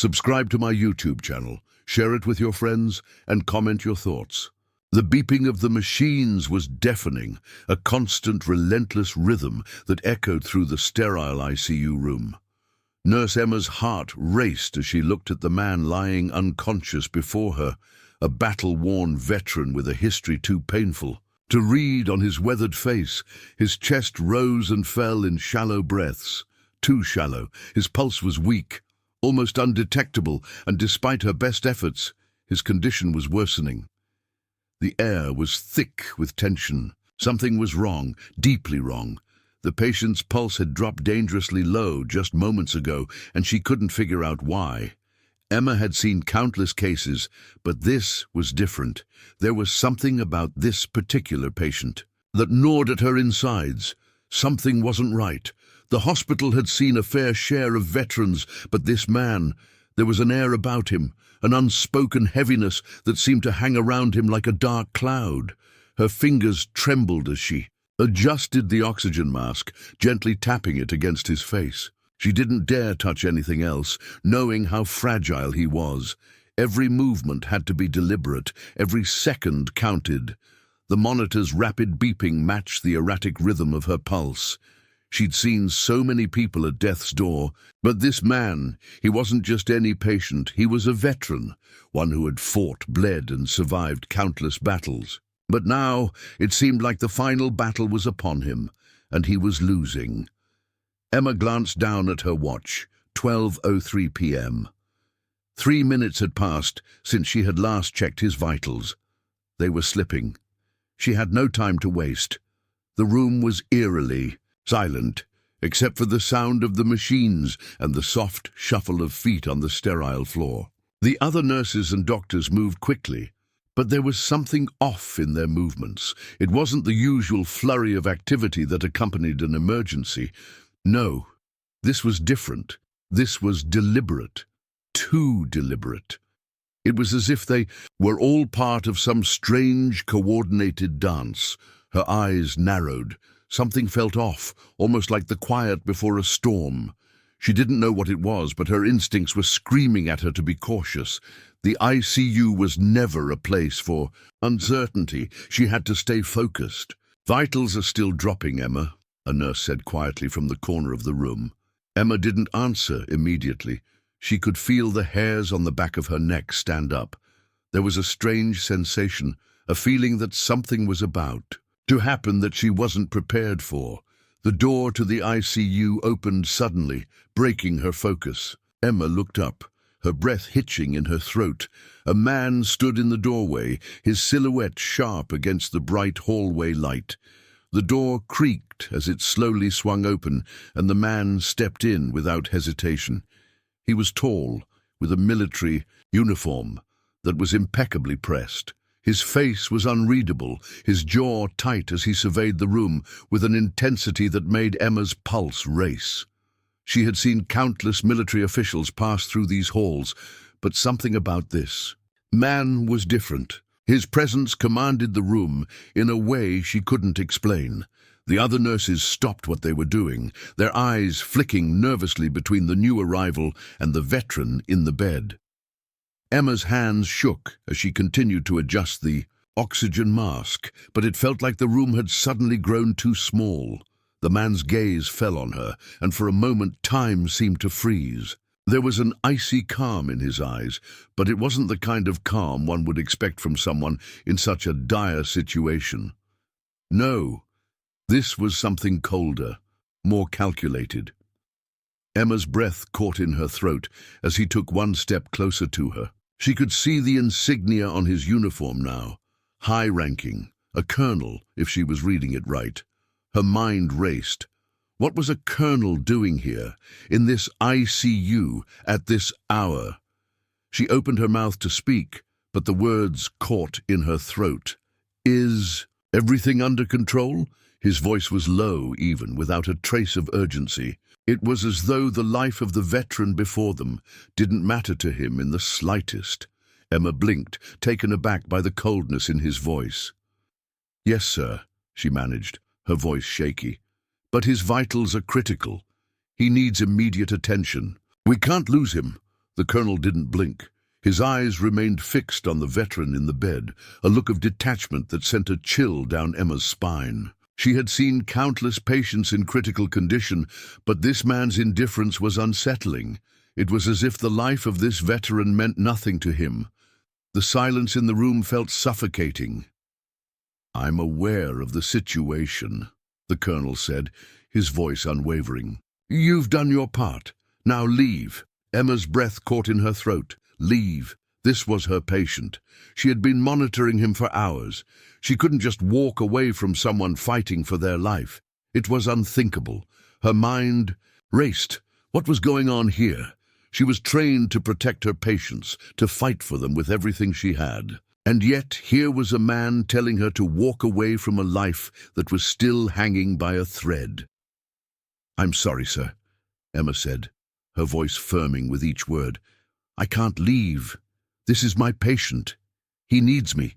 Subscribe to my YouTube channel, share it with your friends, and comment your thoughts. The beeping of the machines was deafening, a constant, relentless rhythm that echoed through the sterile ICU room. Nurse Emma's heart raced as she looked at the man lying unconscious before her, a battle-worn veteran with a history too painful to read on his weathered face. His chest rose and fell in shallow breaths, too shallow. His pulse was weak, almost undetectable, and despite her best efforts, his condition was worsening. The air was thick with tension. Something was wrong, deeply wrong. The patient's pulse had dropped dangerously low just moments ago, and she couldn't figure out why. Emma had seen countless cases, but this was different. There was something about this particular patient that gnawed at her insides. Something wasn't right. The hospital had seen a fair share of veterans, but this man, there was an air about him, an unspoken heaviness that seemed to hang around him like a dark cloud. Her fingers trembled as she adjusted the oxygen mask, gently tapping it against his face. She didn't dare touch anything else, knowing how fragile he was. Every movement had to be deliberate, every second counted. The monitor's rapid beeping matched the erratic rhythm of her pulse. She'd seen so many people at death's door, but this man, he wasn't just any patient, he was a veteran, one who had fought, bled, and survived countless battles. But now it seemed like the final battle was upon him, and he was losing. Emma glanced down at her watch, 12:03 p.m. 3 minutes had passed since she had last checked his vitals. They were slipping. She had no time to waste. The room was eerily silent, except for the sound of the machines and the soft shuffle of feet on the sterile floor. The other nurses and doctors moved quickly, but there was something off in their movements. It wasn't the usual flurry of activity that accompanied an emergency. No, this was different. This was deliberate. Too deliberate. It was as if they were all part of some strange, coordinated dance. Her eyes narrowed. Something felt off, almost like the quiet before a storm. She didn't know what it was, but her instincts were screaming at her to be cautious. The ICU was never a place for uncertainty. She had to stay focused. "Vitals are still dropping, Emma," a nurse said quietly from the corner of the room. Emma didn't answer immediately. She could feel the hairs on the back of her neck stand up. There was a strange sensation, a feeling that something was about to happen that she wasn't prepared for. The door to the ICU opened suddenly, breaking her focus. Emma looked up, her breath hitching in her throat. A man stood in the doorway, his silhouette sharp against the bright hallway light. The door creaked as it slowly swung open, and the man stepped in without hesitation. He was tall, with a military uniform that was impeccably pressed. His face was unreadable, his jaw tight as he surveyed the room with an intensity that made Emma's pulse race. She had seen countless military officials pass through these halls, but something about this man was different. His presence commanded the room in a way she couldn't explain. The other nurses stopped what they were doing, their eyes flicking nervously between the new arrival and the veteran in the bed. Emma's hands shook as she continued to adjust the oxygen mask, but it felt like the room had suddenly grown too small. The man's gaze fell on her, and for a moment time seemed to freeze. There was an icy calm in his eyes, but it wasn't the kind of calm one would expect from someone in such a dire situation. No, this was something colder, more calculated. Emma's breath caught in her throat as he took one step closer to her. She could see the insignia on his uniform now, high-ranking, a colonel, if she was reading it right. Her mind raced. What was a colonel doing here, in this ICU, at this hour? She opened her mouth to speak, but the words caught in her throat. "Is everything under control?" His voice was low, even, without a trace of urgency. It was as though the life of the veteran before them didn't matter to him in the slightest. Emma blinked, taken aback by the coldness in his voice. "Yes, sir," she managed, her voice shaky. "But his vitals are critical. He needs immediate attention. We can't lose him. The colonel didn't blink. His eyes remained fixed on the veteran in the bed, a look of detachment that sent a chill down Emma's spine. She had seen countless patients in critical condition, but this man's indifference was unsettling. It was as if the life of this veteran meant nothing to him. The silence in the room felt suffocating. "I'm aware of the situation," the colonel said, his voice unwavering. "You've done your part. Now leave." Emma's breath caught in her throat. Leave. This was her patient. She had been monitoring him for hours. She couldn't just walk away from someone fighting for their life. It was unthinkable. Her mind raced. What was going on here? She was trained to protect her patients, to fight for them with everything she had. And yet, here was a man telling her to walk away from a life that was still hanging by a thread. "I'm sorry, sir," Emma said, her voice firming with each word. "I can't leave. This is my patient. He needs me."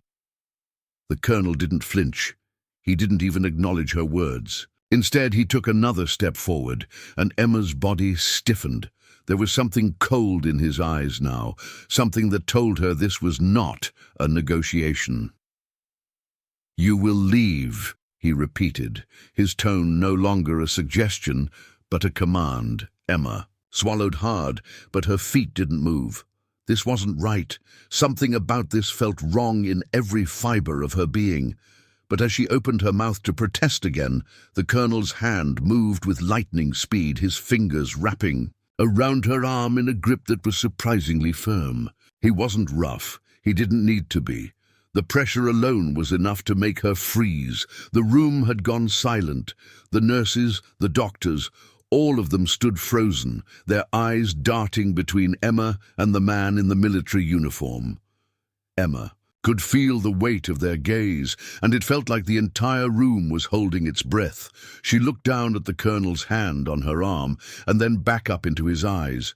The colonel didn't flinch. He didn't even acknowledge her words. Instead, he took another step forward, and Emma's body stiffened. There was something cold in his eyes now, something that told her this was not a negotiation. "You will leave," he repeated, his tone no longer a suggestion, but a command. Emma swallowed hard, but her feet didn't move. This wasn't right. Something about this felt wrong in every fiber of her being. But as she opened her mouth to protest again, the colonel's hand moved with lightning speed, his fingers wrapping around her arm in a grip that was surprisingly firm. He wasn't rough. He didn't need to be. The pressure alone was enough to make her freeze. The room had gone silent. The nurses, the doctors, all of them stood frozen, their eyes darting between Emma and the man in the military uniform. Emma could feel the weight of their gaze, and it felt like the entire room was holding its breath. She looked down at the colonel's hand on her arm, and then back up into his eyes.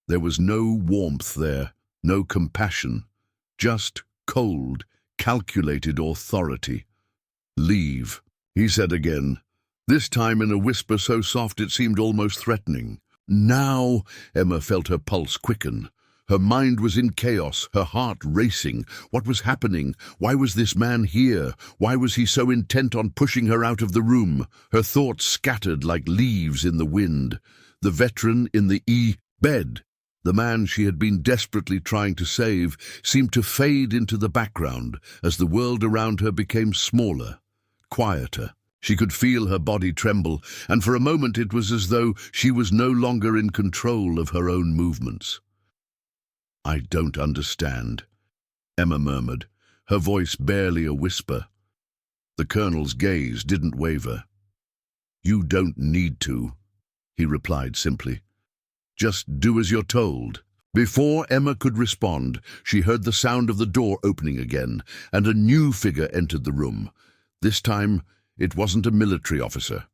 There was no warmth there, no compassion, just cold, calculated authority. "Leave," he said again, this time in a whisper so soft it seemed almost threatening. Now, Emma felt her pulse quicken. Her mind was in chaos, her heart racing. What was happening? Why was this man here? Why was he so intent on pushing her out of the room? Her thoughts scattered like leaves in the wind. The veteran in the bed, the man she had been desperately trying to save, seemed to fade into the background as the world around her became smaller, quieter. She could feel her body tremble, and for a moment it was as though she was no longer in control of her own movements. "I don't understand," Emma murmured, her voice barely a whisper. The colonel's gaze didn't waver. "You don't need to," he replied simply. "Just do as you're told." Before Emma could respond, she heard the sound of the door opening again, and a new figure entered the room. This time, it wasn't a military officer.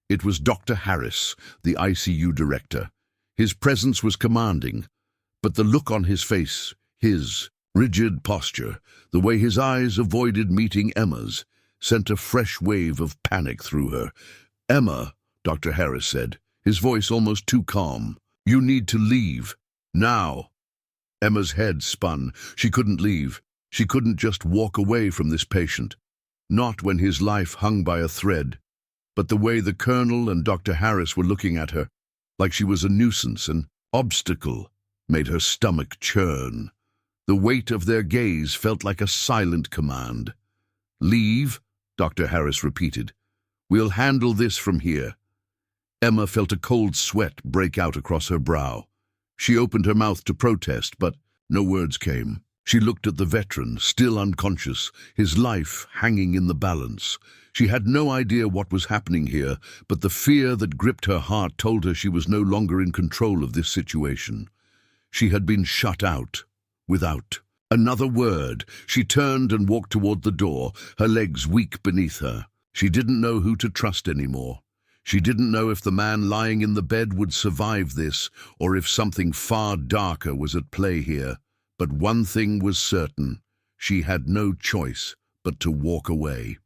It was Dr. Harris, the ICU director. His presence was commanding, but the look on his face, his rigid posture, the way his eyes avoided meeting Emma's, sent a fresh wave of panic through her. "Emma," Dr. Harris said, his voice almost too calm, "you need to leave. Now." Emma's head spun. She couldn't leave. She couldn't just walk away from this patient. Not when his life hung by a thread. But the way the colonel and Dr. Harris were looking at her, like she was a nuisance, an obstacle, made her stomach churn. The weight of their gaze felt like a silent command. "Leave," Dr. Harris repeated. "We'll handle this from here." Emma felt a cold sweat break out across her brow. She opened her mouth to protest, but no words came. She looked at the veteran, still unconscious, his life hanging in the balance. She had no idea what was happening here, but the fear that gripped her heart told her she was no longer in control of this situation. She had been shut out, without another word. She turned and walked toward the door, her legs weak beneath her. She didn't know who to trust anymore. She didn't know if the man lying in the bed would survive this, or if something far darker was at play here. But one thing was certain. She had no choice but to walk away.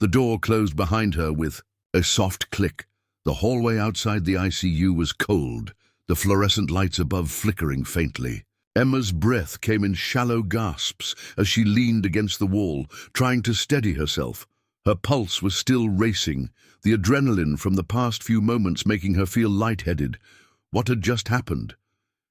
The door closed behind her with a soft click. The hallway outside the ICU was cold. the fluorescent lights above flickering faintly. Emma's breath came in shallow gasps as she leaned against the wall, trying to steady herself. Her pulse was still racing, the adrenaline from the past few moments making her feel lightheaded. What had just happened?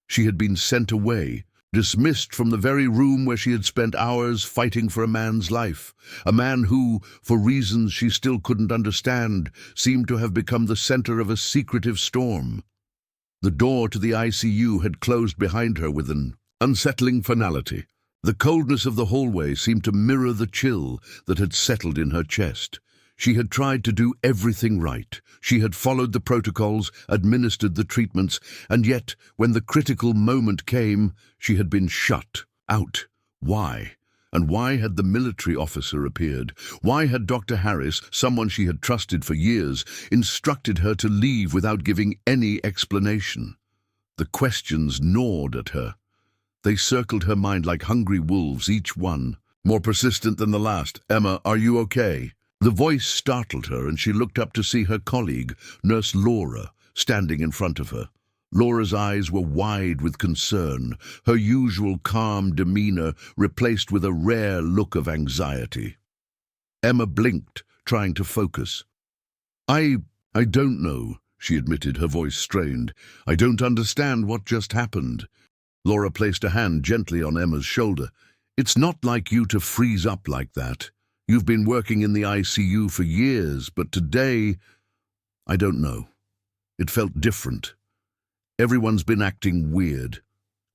She had been sent away, dismissed from the very room where she had spent hours fighting for a man's life, a man who, for reasons she still couldn't understand, seemed to have become the center of a secretive storm. The door to the ICU had closed behind her with an unsettling finality. The coldness of the hallway seemed to mirror the chill that had settled in her chest. She had tried to do everything right. She had followed the protocols, administered the treatments, and yet, when the critical moment came, she had been shut out. Why? And why had the military officer appeared? Why had Dr. Harris, someone she had trusted for years, instructed her to leave without giving any explanation? The questions gnawed at her. They circled her mind like hungry wolves, each one more persistent than the last. "Emma, are you okay?" The voice startled her, and she looked up to see her colleague, Nurse Laura, standing in front of her. Laura's eyes were wide with concern, her usual calm demeanor replaced with a rare look of anxiety. Emma blinked, trying to focus. I don't know," she admitted, her voice strained. "I don't understand what just happened." Laura placed a hand gently on Emma's shoulder. "It's not like you to freeze up like that. You've been working in the ICU for years, but today, I don't know. It felt different. Everyone's been acting weird,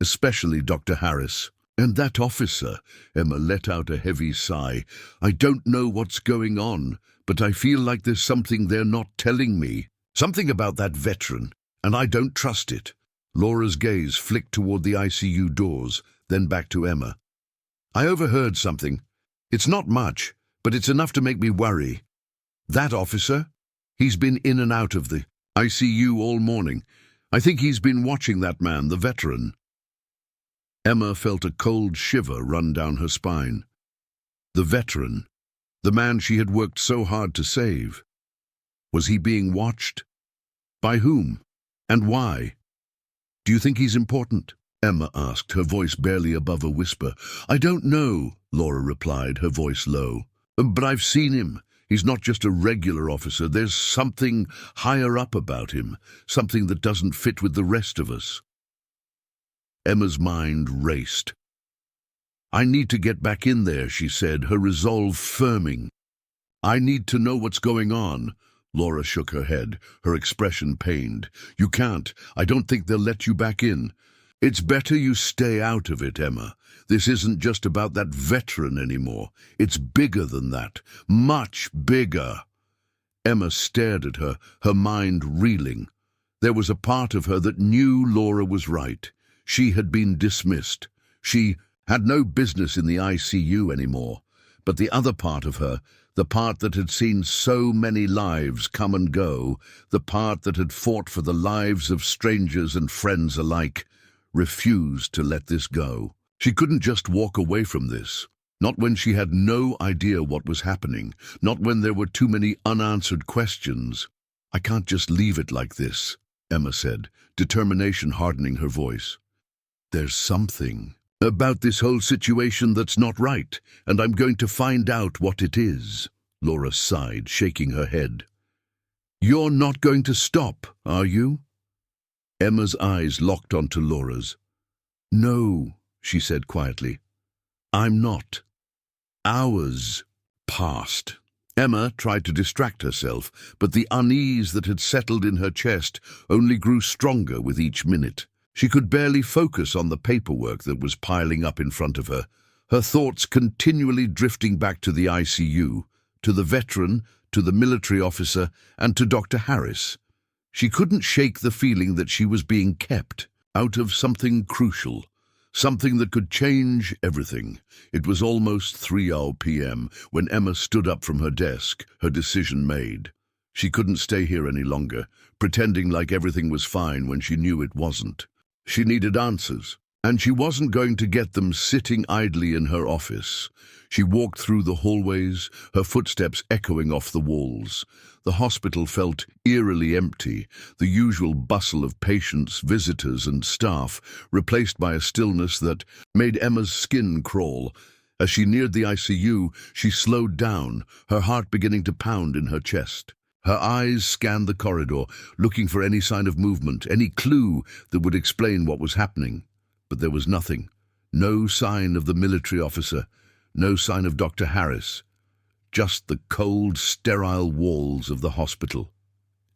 especially Dr. Harris. And that officer," Emma let out a heavy sigh. "I don't know what's going on, but I feel like there's something they're not telling me. Something about that veteran, and I don't trust it." Laura's gaze flicked toward the ICU doors, then back to Emma. "I overheard something. It's not much, but it's enough to make me worry. That officer? He's been in and out of the ICU all morning. I think he's been watching that man, the veteran." Emma felt a cold shiver run down her spine. The veteran, the man she had worked so hard to save. Was he being watched? By whom? And why? "Do you think he's important?" Emma asked, her voice barely above a whisper. "I don't know," Laura replied, her voice low. "But I've seen him. He's not just a regular officer. There's something higher up about him, something that doesn't fit with the rest of us." Emma's mind raced. "I need to get back in there," she said, her resolve firming. "I need to know what's going on." Laura shook her head, her expression pained. "You can't. I don't think they'll let you back in. It's better you stay out of it, Emma. This isn't just about that veteran anymore. It's bigger than that. Much bigger." Emma stared at her, her mind reeling. There was a part of her that knew Laura was right. She had been dismissed. She had no business in the ICU anymore. But the other part of her, the part that had seen so many lives come and go, the part that had fought for the lives of strangers and friends alike, refused to let this go. She couldn't just walk away from this. Not when she had no idea what was happening. Not when there were too many unanswered questions. "I can't just leave it like this," Emma said, determination hardening her voice. "There's something about this whole situation that's not right, and I'm going to find out what it is." Laura sighed, shaking her head. "You're not going to stop, are you?" Emma's eyes locked onto Laura's. "No," she said quietly. "I'm not." Hours passed. Emma tried to distract herself, but the unease that had settled in her chest only grew stronger with each minute. She could barely focus on the paperwork that was piling up in front of her, her thoughts continually drifting back to the ICU, to the veteran, to the military officer, and to Dr. Harris. She couldn't shake the feeling that she was being kept out of something crucial, something that could change everything. It was almost 3 p.m. when Emma stood up from her desk, her decision made. She couldn't stay here any longer, pretending like everything was fine when she knew it wasn't. She needed answers, And she wasn't going to get them sitting idly in her office. She walked through the hallways, her footsteps echoing off the walls. The hospital felt eerily empty, the usual bustle of patients, visitors, and staff, replaced by a stillness that made Emma's skin crawl. As she neared the ICU, she slowed down, her heart beginning to pound in her chest. Her eyes scanned the corridor, looking for any sign of movement, any clue that would explain what was happening. But there was nothing. No sign of the military officer, no sign of Dr. Harris. Just the cold, sterile walls of the hospital.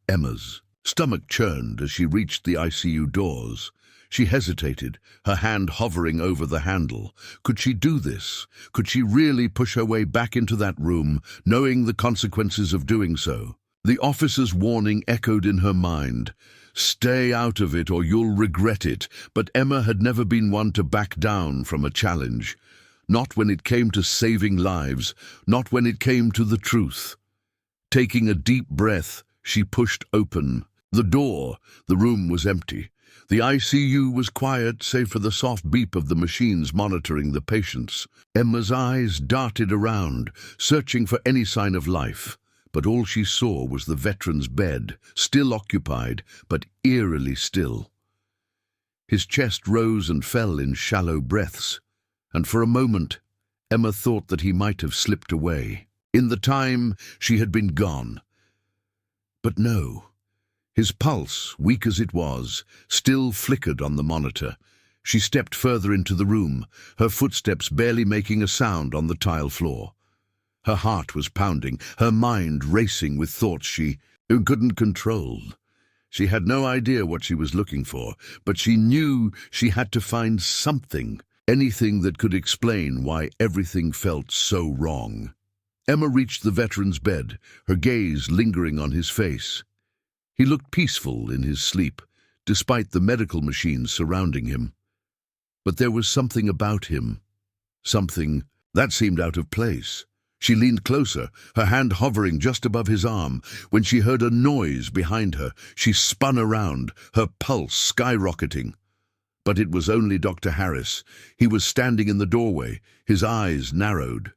Emma's stomach churned as she reached the ICU doors. She hesitated, her hand hovering over the handle. Could she do this? Could she really push her way back into that room, knowing the consequences of doing so? The officer's warning echoed in her mind. Stay out of it or you'll regret it. But Emma had never been one to back down from a challenge. Not when it came to saving lives, not when it came to the truth. Taking a deep breath, she pushed open the door. The room was empty. The ICU was quiet, save for the soft beep of the machines monitoring the patients. Emma's eyes darted around, searching for any sign of life. But all she saw was the veteran's bed, still occupied, but eerily still. His chest rose and fell in shallow breaths, and for a moment, Emma thought that he might have slipped away. In the time, she had been gone. But no. His pulse, weak as it was, still flickered on the monitor. She stepped further into the room, her footsteps barely making a sound on the tile floor. Her heart was pounding, her mind racing with thoughts she couldn't control. She had no idea what she was looking for, but she knew she had to find something, anything that could explain why everything felt so wrong. Emma reached the veteran's bed, her gaze lingering on his face. He looked peaceful in his sleep, despite the medical machines surrounding him. But there was something about him, something that seemed out of place. She leaned closer, her hand hovering just above his arm. When she heard a noise behind her, she spun around, her pulse skyrocketing. But it was only Dr. Harris. He was standing in the doorway, his eyes narrowed.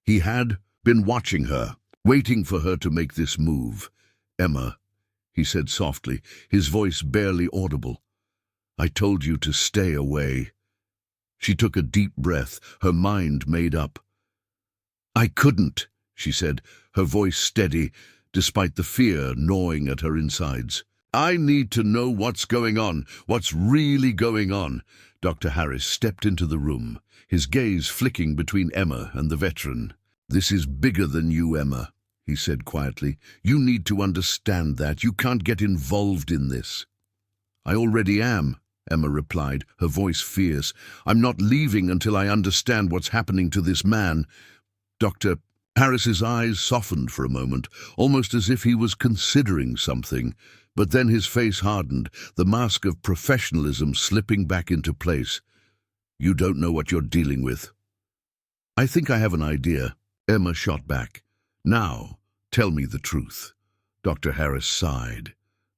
He had been watching her, waiting for her to make this move. "Emma," he said softly, his voice barely audible. "I told you to stay away." She took a deep breath, her mind made up. "I couldn't," she said, her voice steady, despite the fear gnawing at her insides. "I need to know what's going on, what's really going on." Dr. Harris stepped into the room, his gaze flicking between Emma and the veteran. "This is bigger than you, Emma," he said quietly. "You need to understand that. You can't get involved in this." "I already am," Emma replied, her voice fierce. "I'm not leaving until I understand what's happening to this man." Dr. Harris's eyes softened for a moment, almost as if he was considering something, but then his face hardened, the mask of professionalism slipping back into place. "You don't know what you're dealing with." "I think I have an idea," Emma shot back. "Now, tell me the truth." Dr. Harris sighed.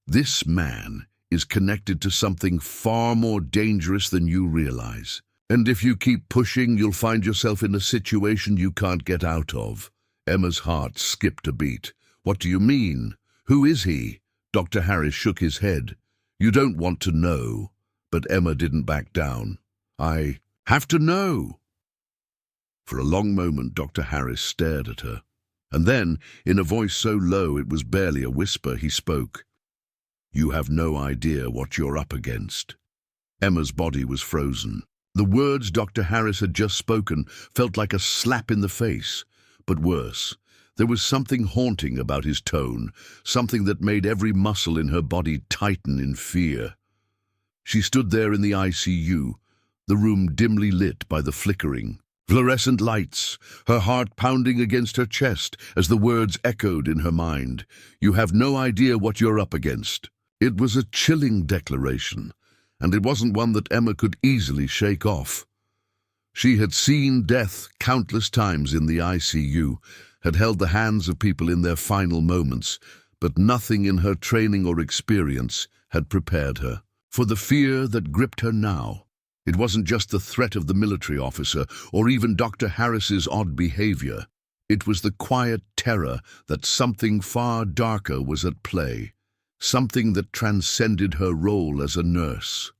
"This man is connected to something far more dangerous than you realize. And if you keep pushing, you'll find yourself in a situation you can't get out of." Emma's heart skipped a beat. "What do you mean? Who is he?" Dr. Harris shook his head. "You don't want to know." But Emma didn't back down. "I have to know." For a long moment, Dr. Harris stared at her. And then, in a voice so low it was barely a whisper, he spoke. "You have no idea what you're up against." Emma's body was frozen. The words Dr. Harris had just spoken felt like a slap in the face. But worse, there was something haunting about his tone, something that made every muscle in her body tighten in fear. She stood there in the ICU, the room dimly lit by the flickering fluorescent lights, her heart pounding against her chest as the words echoed in her mind. "You have no idea what you're up against." It was a chilling declaration, and it wasn't one that Emma could easily shake off. She had seen death countless times in the ICU, had held the hands of people in their final moments, but nothing in her training or experience had prepared her for the fear that gripped her now. It wasn't just the threat of the military officer or even Dr. Harris's odd behavior. It was the quiet terror that something far darker was at play, something that transcended her role as a nurse.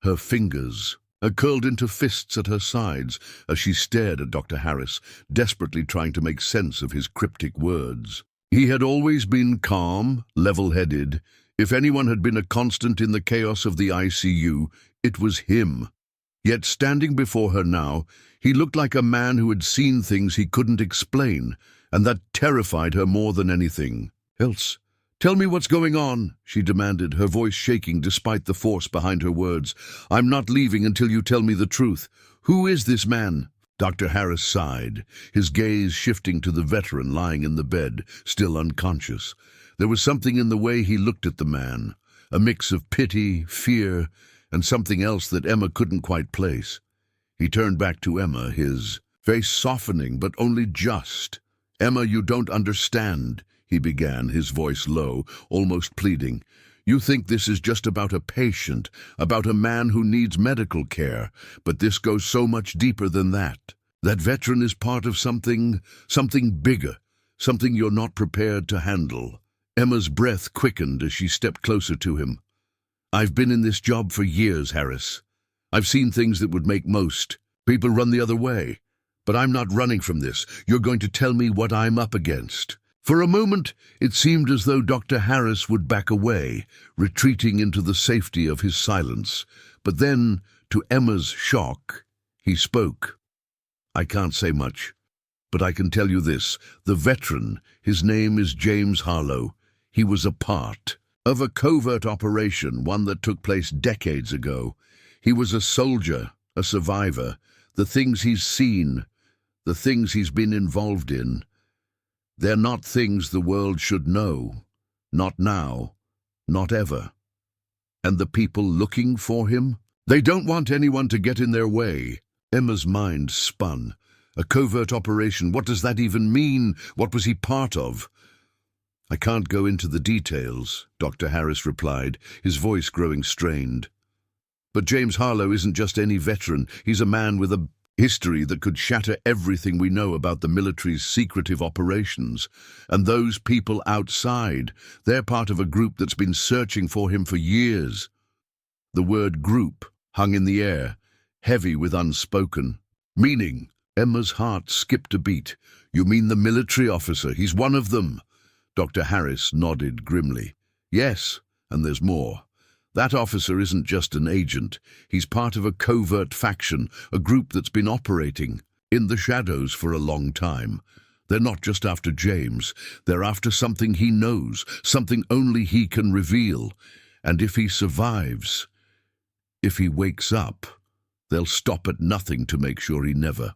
Her fingers curled into fists at her sides as she stared at Dr. Harris, desperately trying to make sense of his cryptic words. He had always been calm, level-headed. If anyone had been a constant in the chaos of the ICU, it was him. Yet standing before her now, he looked like a man who had seen things he couldn't explain, and that terrified her more than anything else. "Tell me what's going on," she demanded, her voice shaking despite the force behind her words. "I'm not leaving until you tell me the truth. Who is this man?" Dr. Harris sighed, his gaze shifting to the veteran lying in the bed, still unconscious. There was something in the way he looked at the man, a mix of pity, fear, and something else that Emma couldn't quite place. He turned back to Emma, his face softening, but only just. "Emma, you don't understand," he began, his voice low, almost pleading. "You think this is just about a patient, about a man who needs medical care, but this goes so much deeper than that. That veteran is part of something bigger, something you're not prepared to handle." Emma's breath quickened as she stepped closer to him. "I've been in this job for years, Harris. I've seen things that would make most people run the other way. But I'm not running from this. You're going to tell me what I'm up against." For a moment, it seemed as though Dr. Harris would back away, retreating into the safety of his silence. But then, to Emma's shock, he spoke. "I can't say much, but I can tell you this. The veteran, his name is James Harlow. He was a part of a covert operation, one that took place decades ago. He was a soldier, a survivor. The things he's seen, the things he's been involved in, they're not things the world should know. Not now, not ever. And the people looking for him? They don't want anyone to get in their way." Emma's mind spun. A covert operation, what does that even mean? What was he part of? "I can't go into the details," Dr. Harris replied, his voice growing strained. "But James Harlow isn't just any veteran. He's a man with a history that could shatter everything we know about the military's secretive operations. And those people outside, they're part of a group that's been searching for him for years." The word group hung in the air, heavy with unspoken meaning. Emma's heart skipped a beat. "You mean the military officer? He's one of them?" Dr. Harris nodded grimly. "Yes, and there's more. That officer isn't just an agent. He's part of a covert faction, a group that's been operating in the shadows for a long time. They're not just after James. They're after something he knows, something only he can reveal. And if he survives, if he wakes up, they'll stop at nothing to make sure he never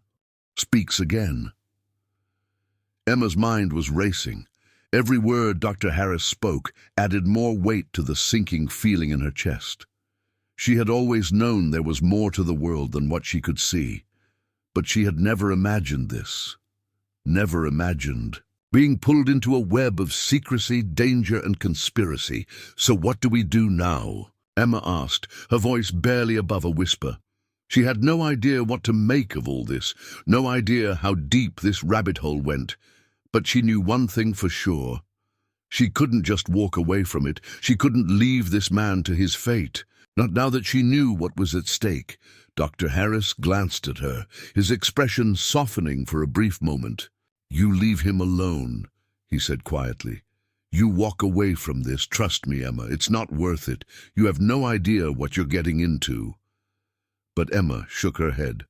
speaks again." Emma's mind was racing. Every word Dr. Harris spoke added more weight to the sinking feeling in her chest. She had always known there was more to the world than what she could see, but she had never imagined this. Never imagined being pulled into a web of secrecy, danger, and conspiracy. "So what do we do now?" Emma asked, her voice barely above a whisper. She had no idea what to make of all this, no idea how deep this rabbit hole went. But she knew one thing for sure. She couldn't just walk away from it. She couldn't leave this man to his fate. Not now that she knew what was at stake. Dr. Harris glanced at her, his expression softening for a brief moment. "You leave him alone," he said quietly. "You walk away from this. Trust me, Emma. It's not worth it. You have no idea what you're getting into." But Emma shook her head.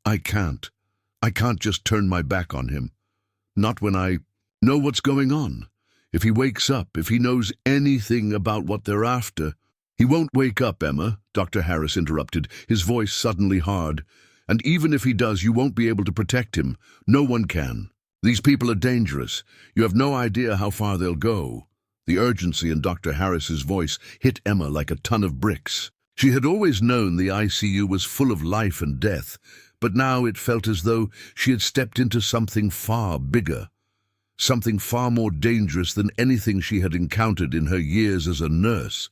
I can't just turn my back on him. Not when I know what's going on. If he wakes up, if he knows anything about what they're after." "He won't wake up, Emma," Dr. Harris interrupted, his voice suddenly hard. "And even if he does, you won't be able to protect him. No one can. These people are dangerous. You have no idea how far they'll go." The urgency in Dr. Harris's voice hit Emma like a ton of bricks. She had always known the ICU was full of life and death, but now it felt as though she had stepped into something far bigger, something far more dangerous than anything she had encountered in her years as a nurse.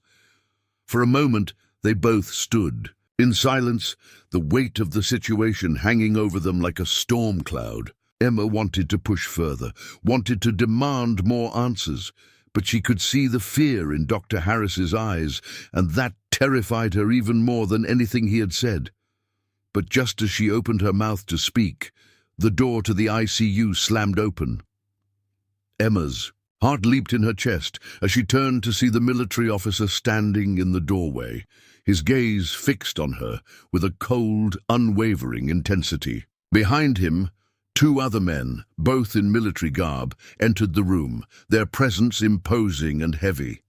For a moment, they both stood, In silence, the weight of the situation hanging over them like a storm cloud, Emma wanted to push further, wanted to demand more answers, but she could see the fear in Dr. Harris's eyes, and that terrified her even more than anything he had said. But just as she opened her mouth to speak, the door to the ICU slammed open. Emma's heart leaped in her chest as she turned to see the military officer standing in the doorway, his gaze fixed on her with a cold, unwavering intensity. Behind him, two other men, both in military garb, entered the room, their presence imposing and heavy.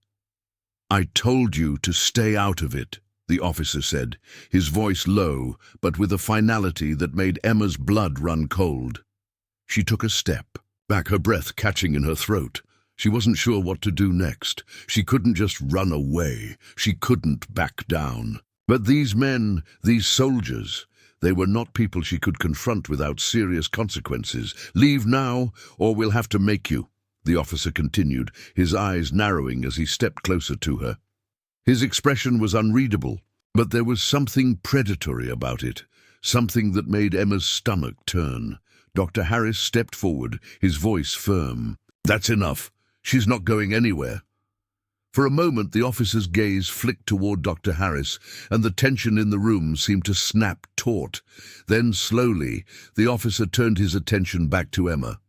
"I told you to stay out of it," the officer said, his voice low, but with a finality that made Emma's blood run cold. She took a step back, her breath catching in her throat. She wasn't sure what to do next. She couldn't just run away. She couldn't back down. But these men, these soldiers, they were not people she could confront without serious consequences. "Leave now, or we'll have to make you," the officer continued, his eyes narrowing as he stepped closer to her. His expression was unreadable, but there was something predatory about it, something that made Emma's stomach turn. Dr. Harris stepped forward, his voice firm. "That's enough. She's not going anywhere." For a moment, the officer's gaze flicked toward Dr. Harris, and the tension in the room seemed to snap taut. Then, slowly, the officer turned his attention back to Emma.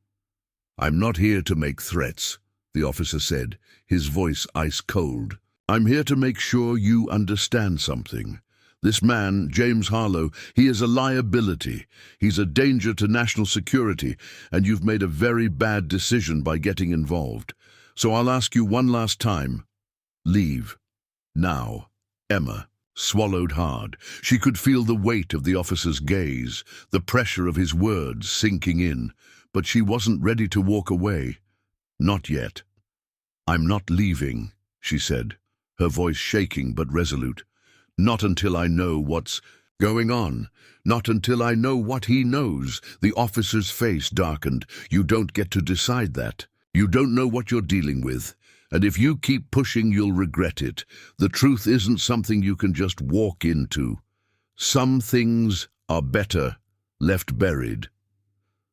"I'm not here to make threats," the officer said, his voice ice-cold. "I'm here to make sure you understand something. This man, James Harlow, he is a liability. He's a danger to national security, and you've made a very bad decision by getting involved. So I'll ask you one last time. Leave. Now." Emma swallowed hard. She could feel the weight of the officer's gaze, the pressure of his words sinking in, but she wasn't ready to walk away. Not yet. "I'm not leaving," she said, her voice shaking but resolute. "Not until I know what's going on. Not until I know what he knows." The officer's face darkened. "You don't get to decide that. You don't know what you're dealing with. And if you keep pushing, you'll regret it. The truth isn't something you can just walk into. Some things are better left buried."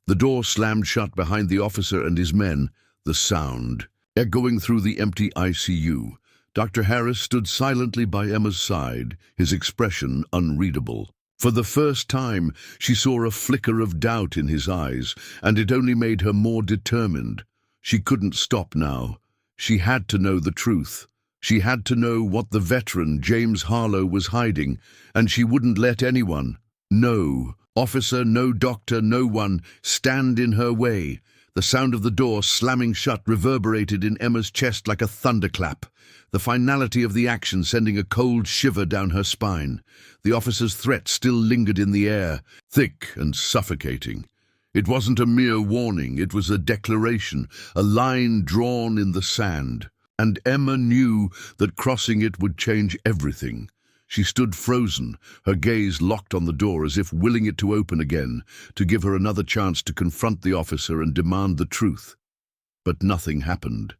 The door slammed shut behind the officer and his men, the sound echoing through the empty ICU. Dr. Harris stood silently by Emma's side, his expression unreadable. For the first time, she saw a flicker of doubt in his eyes, and it only made her more determined. She couldn't stop now. She had to know the truth. She had to know what the veteran, James Harlow, was hiding, and she wouldn't let anyone, no officer, no doctor, no one, stand in her way. The sound of the door slamming shut reverberated in Emma's chest like a thunderclap, the finality of the action sending a cold shiver down her spine. The officer's threat still lingered in the air, thick and suffocating. It wasn't a mere warning, it was a declaration, a line drawn in the sand. And Emma knew that crossing it would change everything. She stood frozen, her gaze locked on the door as if willing it to open again, to give her another chance to confront the officer and demand the truth. But nothing happened.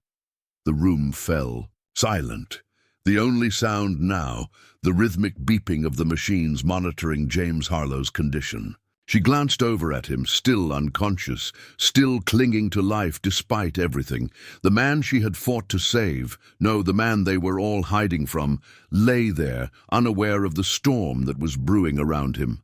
The room fell, silent. The only sound now, the rhythmic beeping of the machines monitoring James Harlow's condition. She glanced over at him, still unconscious, still clinging to life despite everything. The man she had fought to save, no, the man they were all hiding from, lay there, unaware of the storm that was brewing around him.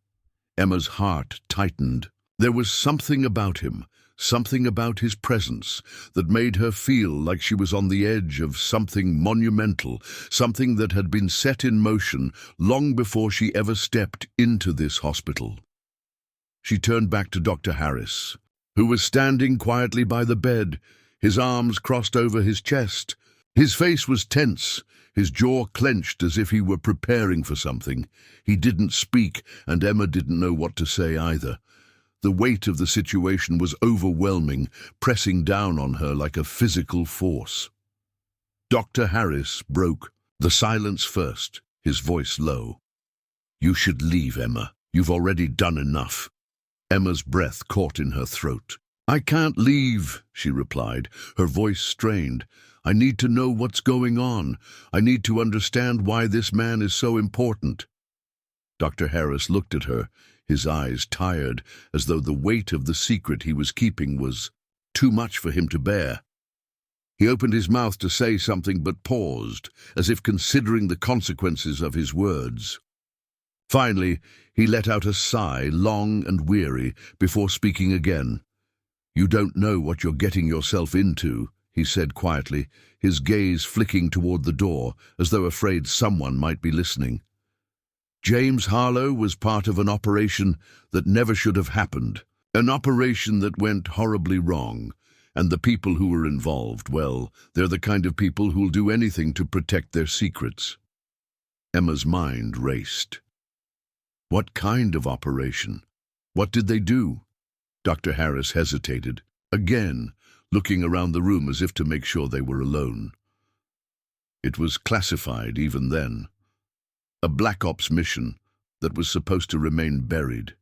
Emma's heart tightened. There was something about him, something about his presence, that made her feel like she was on the edge of something monumental, something that had been set in motion long before she ever stepped into this hospital. She turned back to Dr. Harris, who was standing quietly by the bed, his arms crossed over his chest. His face was tense, his jaw clenched as if he were preparing for something. He didn't speak, and Emma didn't know what to say either. The weight of the situation was overwhelming, pressing down on her like a physical force. Dr. Harris broke the silence first, his voice low. "You should leave, Emma. You've already done enough." Emma's breath caught in her throat. "I can't leave," she replied, her voice strained. "I need to know what's going on. I need to understand why this man is so important." Dr. Harris looked at her, his eyes tired, as though the weight of the secret he was keeping was too much for him to bear. He opened his mouth to say something but paused, as if considering the consequences of his words. Finally, he let out a sigh, long and weary, before speaking again. "You don't know what you're getting yourself into," he said quietly, his gaze flicking toward the door, as though afraid someone might be listening. James Harlow was part of an operation that never should have happened, an operation that went horribly wrong, and the people who were involved, well, they're the kind of people who'll do anything to protect their secrets. Emma's mind raced. What kind of operation? What did they do? Dr. Harris hesitated, again, looking around the room as if to make sure they were alone. It was classified even then. A Black Ops mission that was supposed to remain buried.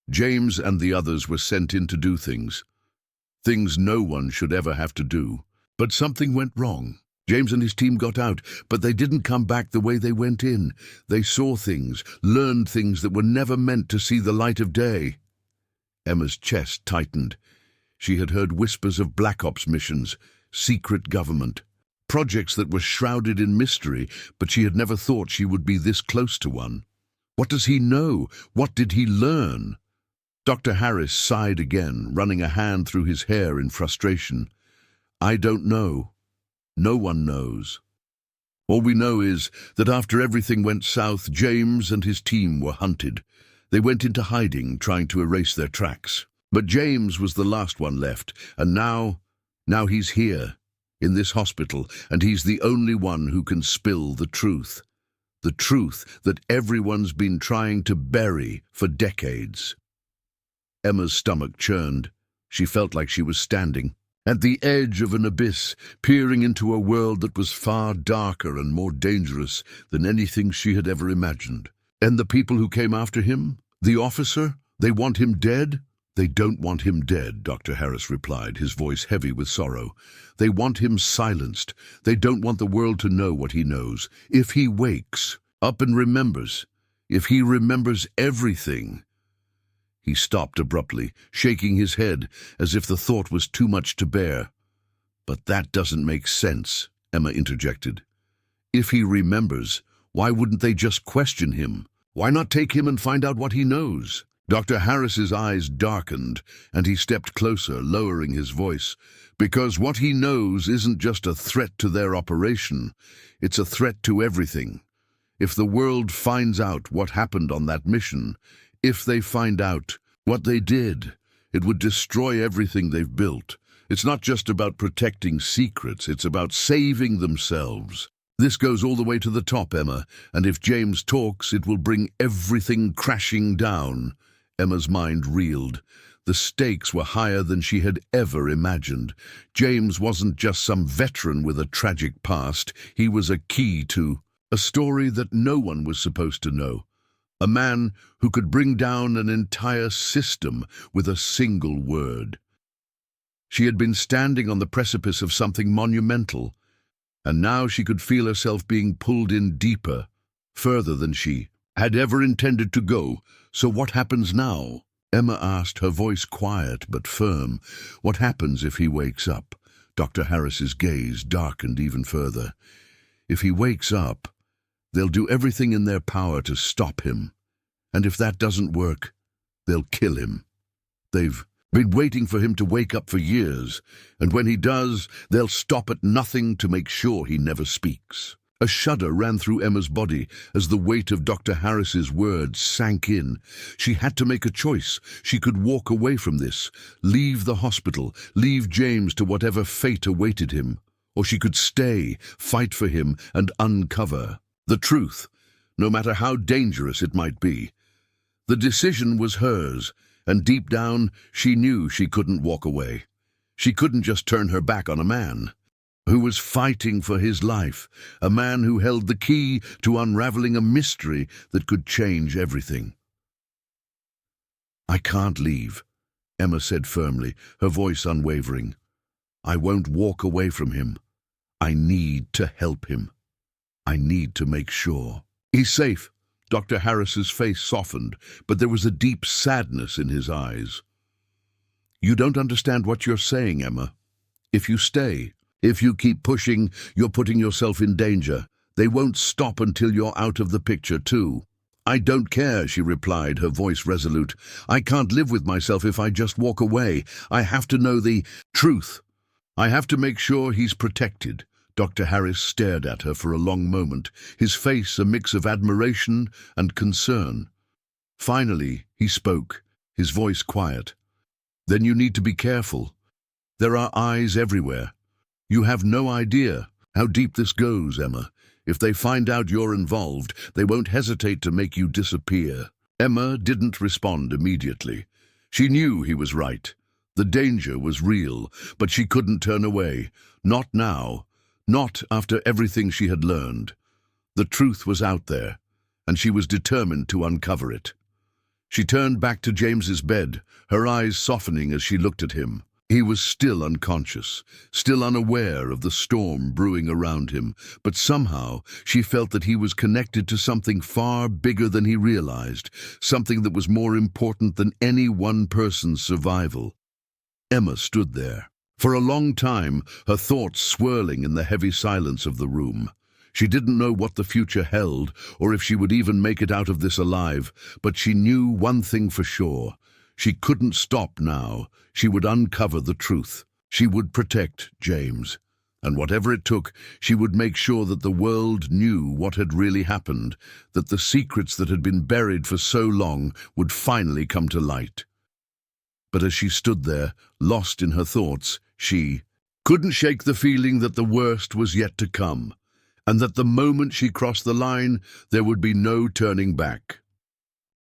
James and the others were sent in to do things no one should ever have to do. But something went wrong. James and his team got out, but they didn't come back the way they went in. They saw things, learned things that were never meant to see the light of day. Emma's chest tightened. She had heard whispers of Black Ops missions, secret government, projects that were shrouded in mystery, but she had never thought she would be this close to one. What does he know? What did he learn? Dr. Harris sighed again, running a hand through his hair in frustration. "I don't know. No one knows. All we know is that after everything went south, James and his team were hunted. They went into hiding, trying to erase their tracks. But James was the last one left, and now he's here, in this hospital, and he's the only one who can spill the truth. The truth that everyone's been trying to bury for decades." Emma's stomach churned. She felt like she was standing at the edge of an abyss, peering into a world that was far darker and more dangerous than anything she had ever imagined. And the people who came after him? The officer? They want him dead? "They don't want him dead," Dr. Harris replied, his voice heavy with sorrow. "They want him silenced. They don't want the world to know what he knows. If he wakes up and remembers, if he remembers everything—" He stopped abruptly, shaking his head as if the thought was too much to bear. "But that doesn't make sense," Emma interjected. "If he remembers, why wouldn't they just question him? Why not take him and find out what he knows?" Dr. Harris's eyes darkened, and he stepped closer, lowering his voice. "Because what he knows isn't just a threat to their operation, it's a threat to everything. If the world finds out what happened on that mission, if they find out what they did, it would destroy everything they've built. It's not just about protecting secrets, it's about saving themselves. This goes all the way to the top, Emma, and if James talks, it will bring everything crashing down." Emma's mind reeled. The stakes were higher than she had ever imagined. James wasn't just some veteran with a tragic past. He was a key to a story that no one was supposed to know. A man who could bring down an entire system with a single word. She had been standing on the precipice of something monumental, and now she could feel herself being pulled in deeper, further than she had ever intended to go. "So what happens now?" Emma asked, her voice quiet but firm. "What happens if he wakes up?" Dr. Harris's gaze darkened even further. "If he wakes up, they'll do everything in their power to stop him. And if that doesn't work, they'll kill him. They've been waiting for him to wake up for years, and when he does, they'll stop at nothing to make sure he never speaks." A shudder ran through Emma's body as the weight of Dr. Harris's words sank in. She had to make a choice. She could walk away from this, leave the hospital, leave James to whatever fate awaited him. Or she could stay, fight for him, and uncover the truth, no matter how dangerous it might be. The decision was hers, and deep down, she knew she couldn't walk away. She couldn't just turn her back on a man who was fighting for his life, a man who held the key to unraveling a mystery that could change everything. "I can't leave," Emma said firmly, her voice unwavering. "I won't walk away from him. I need to help him. I need to make sure he's safe." Dr. Harris's face softened, but there was a deep sadness in his eyes. "You don't understand what you're saying, Emma. If you stay, if you keep pushing, you're putting yourself in danger. They won't stop until you're out of the picture, too." "I don't care," she replied, her voice resolute. "I can't live with myself if I just walk away. I have to know the truth. I have to make sure he's protected." Dr. Harris stared at her for a long moment, his face a mix of admiration and concern. Finally, he spoke, his voice quiet. "Then you need to be careful. There are eyes everywhere. You have no idea how deep this goes, Emma. If they find out you're involved, they won't hesitate to make you disappear." Emma didn't respond immediately. She knew he was right. The danger was real, but she couldn't turn away. Not now. Not after everything she had learned. The truth was out there, and she was determined to uncover it. She turned back to James's bed, her eyes softening as she looked at him. He was still unconscious, still unaware of the storm brewing around him, but somehow she felt that he was connected to something far bigger than he realized, something that was more important than any one person's survival. Emma stood there. For a long time, her thoughts swirling in the heavy silence of the room. She didn't know what the future held, or if she would even make it out of this alive, but she knew one thing for sure. She couldn't stop now. She would uncover the truth. She would protect James. And whatever it took, she would make sure that the world knew what had really happened, that the secrets that had been buried for so long would finally come to light. But as she stood there, lost in her thoughts, she couldn't shake the feeling that the worst was yet to come, and that the moment she crossed the line, there would be no turning back.